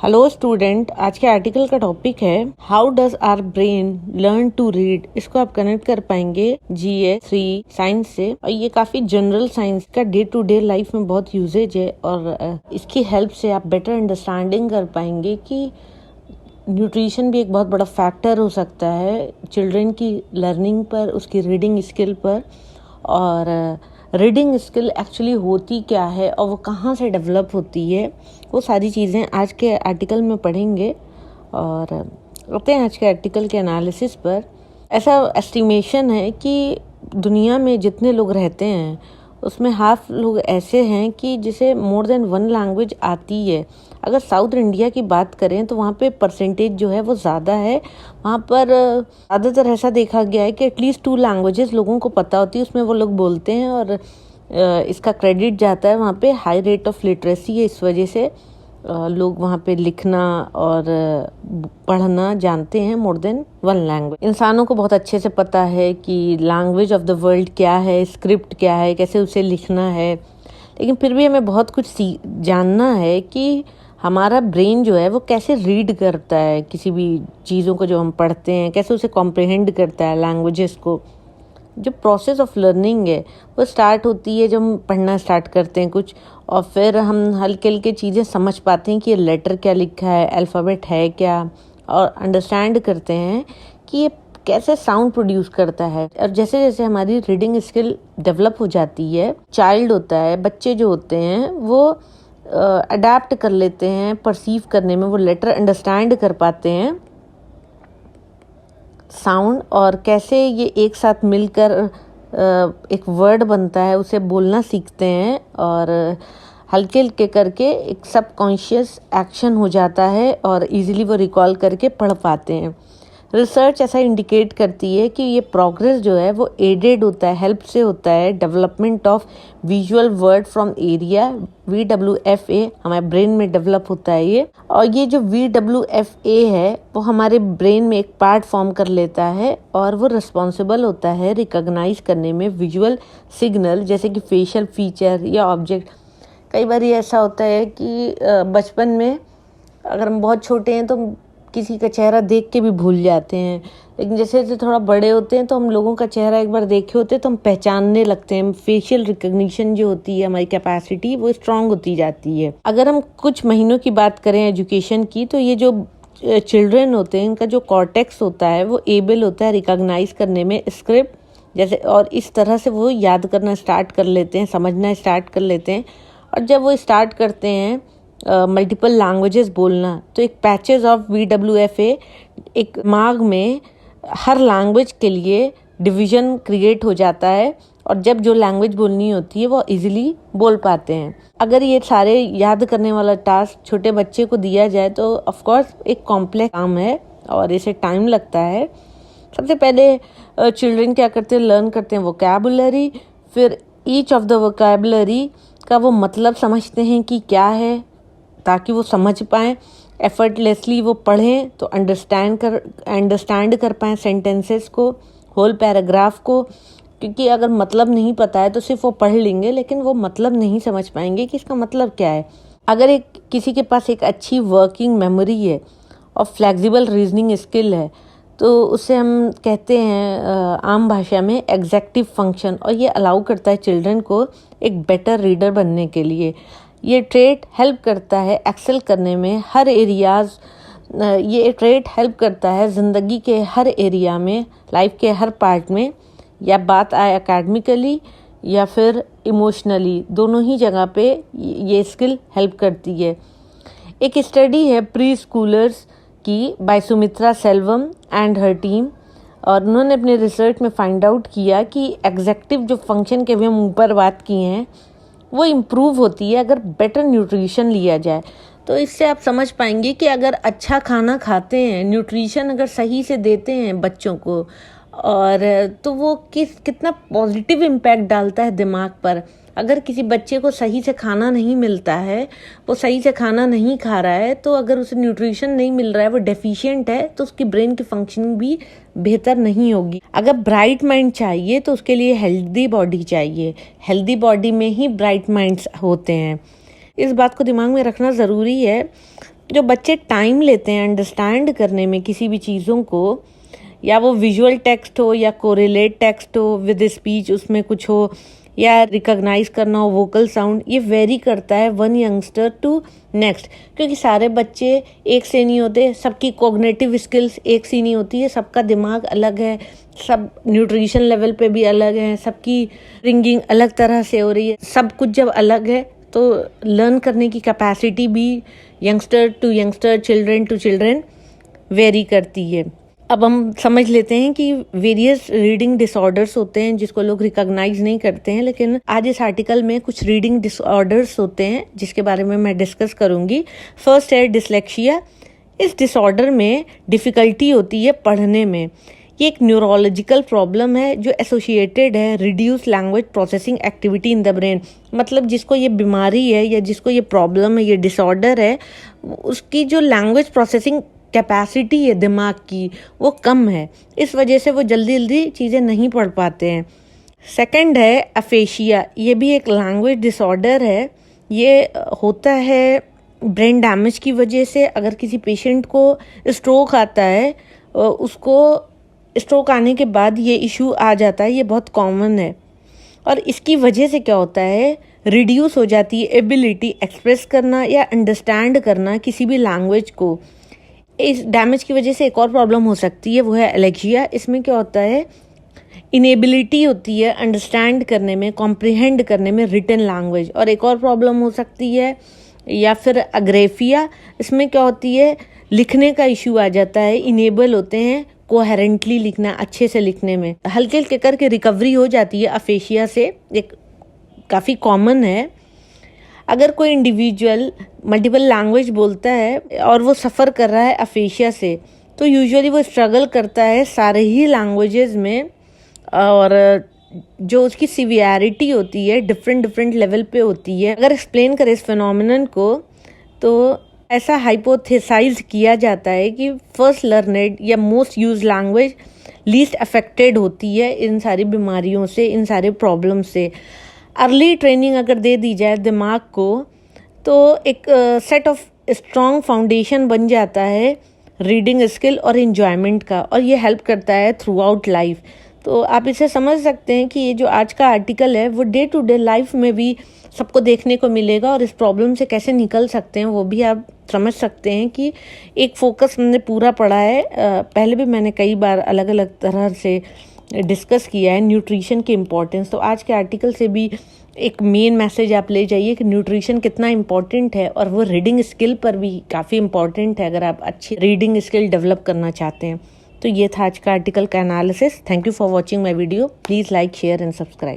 Hello student, आज के article का टॉपिक है how does our brain learn to read. इसको आप कनेक्ट कर पाएंगे जीएस 3 साइंस से। और ये काफी जनरल साइंस का डे टू डे लाइफ में बहुत यूजेज है और इसकी हेल्प से आप बेटर अंडरस्टैंडिंग कर पाएंगे कि न्यूट्रिशन भी एक बहुत बड़ा फैक्टर हो सकता है चिल्ड्रन की लर्निंग पर, उसकी रीडिंग स्किल पर। और रीडिंग स्किल एक्चुअली होती क्या है और वो कहाँ से डेवलप होती है, वो सारी चीज़ें आज के आर्टिकल में पढ़ेंगे। और आते हैं आज के आर्टिकल के एनालिसिस पर। ऐसा एस्टिमेशन है कि दुनिया में जितने लोग रहते हैं उसमें हाफ लोग ऐसे हैं कि जिसे मोर देन 1 लैंग्वेज आती है। अगर साउथ इंडिया की बात करें तो वहाँ पे परसेंटेज जो है वो ज़्यादा है। वहाँ पर ज़्यादातर ऐसा देखा गया है कि एटलीस्ट 2 लैंग्वेजेस लोगों को पता होती है, उसमें वो लोग बोलते हैं। और इसका क्रेडिट जाता है वहाँ पे हाई रेट ऑफ लिटरेसी है। इस वजह से लोग वहाँ पे लिखना और पढ़ना जानते हैं मोर देन 1 लैंग्वेज। इंसानों को बहुत अच्छे से पता है कि लैंग्वेज ऑफ द वर्ल्ड क्या है, स्क्रिप्ट क्या है, कैसे उसे लिखना है। लेकिन फिर भी हमें बहुत कुछ जानना है कि हमारा ब्रेन जो है वो कैसे रीड करता है किसी भी चीज़ों को जो हम पढ़ते हैं, कैसे उसे कॉम्प्रिहेंड करता है लैंग्वेजेस को। जो प्रोसेस ऑफ लर्निंग है वो स्टार्ट होती है जब हम पढ़ना स्टार्ट करते हैं कुछ, और फिर हम हल्के हल्के चीज़ें समझ पाते हैं कि ये लेटर क्या लिखा है, अल्फ़ाबेट है क्या, और अंडरस्टैंड करते हैं कि ये कैसे साउंड प्रोड्यूस करता है। और जैसे जैसे हमारी रीडिंग स्किल डेवलप हो जाती है, चाइल्ड होता है, बच्चे जो होते हैं वो अडेप्ट कर लेते हैं परसीव करने में, वो लेटर अंडरस्टैंड कर पाते हैं साउंड, और कैसे ये एक साथ मिलकर एक वर्ड बनता है, उसे बोलना सीखते हैं। और हल्के हल्के करके एक सबकॉन्शियस एक्शन हो जाता है और इजीली वो रिकॉल करके पढ़ पाते हैं। रिसर्च ऐसा इंडिकेट करती है कि ये प्रोग्रेस जो है वो एडेड होता है, हेल्प से होता है development of visual word from area, VWFA हमारे ब्रेन में डेवलप होता है ये। और ये जो VWFA है वो हमारे ब्रेन में एक पार्ट फॉर्म कर लेता है और वो रिस्पॉन्सिबल होता है रिकॉग्नाइज करने में विजुअल सिग्नल, जैसे कि फेशियल फीचर या ऑब्जेक्ट। कई बार ये ऐसा होता है कि बचपन में अगर हम बहुत छोटे हैं तो किसी का चेहरा देख के भी भूल जाते हैं, लेकिन जैसे जैसे थोड़ा बड़े होते हैं तो हम लोगों का चेहरा एक बार देखे होते हैं तो हम पहचानने लगते हैं। फेशियल रिकॉग्निशन जो होती है, हमारी कैपेसिटी वो स्ट्रांग होती जाती है। अगर हम कुछ महीनों की बात करें एजुकेशन की, तो ये जो चिल्ड्रन होते हैं इनका जो कॉर्टेक्स होता है वो एबल होता है रिकॉग्नाइज करने में स्क्रिप्ट जैसे, और इस तरह से वो याद करना स्टार्ट कर लेते हैं, समझना स्टार्ट कर लेते हैं। और जब वो स्टार्ट करते हैं मल्टीपल लैंग्वेजेस बोलना, तो एक पैचेस ऑफ VWFA एक दिमाग में हर लैंग्वेज के लिए डिवीजन क्रिएट हो जाता है, और जब जो लैंग्वेज बोलनी होती है वो इजीली बोल पाते हैं। अगर ये सारे याद करने वाला टास्क छोटे बच्चे को दिया जाए तो ऑफ कोर्स एक कॉम्प्लेक्स काम है और इसे टाइम लगता है। सबसे पहले चिल्ड्रन क्या करते हैं, लर्न करते हैं वोकैबुलरी, फिर ईच ऑफ द वोकैबुलरी का वो मतलब समझते हैं कि क्या है, ताकि वो समझ पाएँ, एफर्टलेसली वो पढ़ें तो अंडरस्टैंड कर पाएँ सेंटेंसेस को, होल पैराग्राफ को। क्योंकि अगर मतलब नहीं पता है तो सिर्फ वो पढ़ लेंगे लेकिन वो मतलब नहीं समझ पाएंगे कि इसका मतलब क्या है। अगर किसी के पास एक अच्छी वर्किंग मेमोरी है और फ्लेक्सिबल रीजनिंग स्किल है तो उसे हम कहते हैं आम भाषा में एग्जेक्टिव फंक्शन, और ये अलाउ करता है चिल्ड्रन को एक बेटर रीडर बनने के लिए। ये ट्रेट हेल्प करता है एक्सेल करने में हर एरियाज, ये ट्रेट हेल्प करता है ज़िंदगी के हर एरिया में, लाइफ के हर पार्ट में, या बात आए एकेडमिकली या फिर इमोशनली, दोनों ही जगह पे ये स्किल हेल्प करती है। एक स्टडी है प्री स्कूलर्स की बाय Sumitra Selvam and her team, और उन्होंने अपने रिसर्च में फाइंड आउट किया कि एग्जेक्टिव जो फंक्शन के हम ऊपर बात किए हैं वो इम्प्रूव होती है अगर बेटर न्यूट्रिशन लिया जाए। तो इससे आप समझ पाएंगे कि अगर अच्छा खाना खाते हैं, न्यूट्रिशन अगर सही से देते हैं बच्चों को, और तो वो कितना पॉजिटिव इम्पैक्ट डालता है दिमाग पर। अगर किसी बच्चे को सही से खाना नहीं मिलता है, वो सही से खाना नहीं खा रहा है, तो अगर उसे न्यूट्रिशन नहीं मिल रहा है, वो डेफिशिएंट है, तो उसकी ब्रेन की फंक्शनिंग भी बेहतर नहीं होगी। अगर ब्राइट माइंड चाहिए तो उसके लिए हेल्दी बॉडी चाहिए, हेल्दी बॉडी में ही ब्राइट माइंड्स होते हैं। इस बात को दिमाग में रखना ज़रूरी है जो बच्चे टाइम लेते हैं अंडरस्टैंड करने में किसी भी चीज़ों को, या वो विजुअल टेक्स्ट हो या कोरिलेट टेक्स्ट हो विद स्पीच, उसमें कुछ हो, या रिकॉग्नाइज करना हो वोकल साउंड, ये वेरी करता है वन यंगस्टर टू नेक्स्ट, क्योंकि सारे बच्चे एक से नहीं होते, सबकी कॉग्निटिव स्किल्स एक सी नहीं होती है, सबका दिमाग अलग है, सब न्यूट्रिशन लेवल पे भी अलग है, सबकी रिंगिंग अलग तरह से हो रही है, सब कुछ जब अलग है तो लर्न करने की कैपेसिटी भी youngster to youngster, children to children vary करती है। अब हम समझ लेते हैं कि वेरियस रीडिंग डिसऑर्डर्स होते हैं जिसको लोग रिकॉग्नाइज नहीं करते हैं, लेकिन आज इस आर्टिकल में कुछ रीडिंग डिसऑर्डर्स होते हैं जिसके बारे में मैं डिस्कस करूंगी। फर्स्ट है डिसलेक्सिया। इस डिसऑर्डर में डिफ़िकल्टी होती है पढ़ने में। ये एक न्यूरोलॉजिकल प्रॉब्लम है जो एसोसिएटेड है reduce language processing activity in the brain. मतलब जिसको ये बीमारी है या जिसको ये प्रॉब्लम है, ये डिसऑर्डर है, उसकी जो लैंग्वेज प्रोसेसिंग कैपेसिटी है दिमाग की वो कम है, इस वजह से वो जल्दी जल्दी चीज़ें नहीं पढ़ पाते हैं। सेकंड है अफेशिया। ये भी एक लैंग्वेज डिसऑर्डर है। ये होता है ब्रेन डैमेज की वजह से। अगर किसी पेशेंट को स्ट्रोक आता है, उसको स्ट्रोक आने के बाद ये इशू आ जाता है, ये बहुत कॉमन है। और इसकी वजह से क्या होता है, रिड्यूस हो जाती है एबिलिटी एक्सप्रेस करना या अंडरस्टैंड करना किसी भी लैंग्वेज को। इस डैमेज की वजह से एक और प्रॉब्लम हो सकती है, वो है एलेक्सिया। इसमें क्या होता है, इनेबिलिटी होती है अंडरस्टैंड करने में, कॉम्प्रिहेंड करने में रिटन लैंग्वेज। और एक और प्रॉब्लम हो सकती है या फिर अग्रेफिया। इसमें क्या होती है, लिखने का इशू आ जाता है, इनेबल होते हैं कोहेरेंटली लिखना, अच्छे से लिखने में। हल्के हल्के करके रिकवरी हो जाती है अफेशिया से, एक काफ़ी कॉमन है। अगर कोई इंडिविजुअल मल्टीपल लैंग्वेज बोलता है और वो सफ़र कर रहा है अफेशिया से, तो यूजुअली वो स्ट्रगल करता है सारे ही लैंग्वेजेस में, और जो उसकी सिवियरिटी होती है डिफरेंट लेवल पे होती है। अगर एक्सप्लेन करें इस फिनोमिनन को, तो ऐसा हाइपोथेसाइज किया जाता है कि फर्स्ट लर्नेड या most use language least affected होती है इन सारी बीमारियों से, इन सारे प्रॉब्लम से। अर्ली ट्रेनिंग अगर दे दी जाए दिमाग को, तो एक सेट ऑफ स्ट्रॉन्ग फाउंडेशन बन जाता है रीडिंग स्किल और इन्जॉयमेंट का, और ये हेल्प करता है थ्रू आउट लाइफ। तो आप इसे समझ सकते हैं कि ये जो आज का आर्टिकल है वो डे टू डे लाइफ में भी सबको देखने को मिलेगा, और इस प्रॉब्लम से कैसे निकल सकते हैं वो भी आप समझ सकते हैं कि एक फोकस हमने पूरा पढ़ा है। पहले भी मैंने कई बार अलग अलग तरह से डिस्कस किया है न्यूट्रिशन की इम्पोर्टेंस। तो आज के आर्टिकल से भी एक मेन मैसेज आप ले जाइए कि न्यूट्रिशन कितना इम्पोर्टेंट है, और वो रीडिंग स्किल पर भी काफ़ी इम्पोर्टेंट है अगर आप अच्छी रीडिंग स्किल डेवलप करना चाहते हैं। तो ये था आज का आर्टिकल का analysis. Thank you for watching my video. Please like, share and subscribe.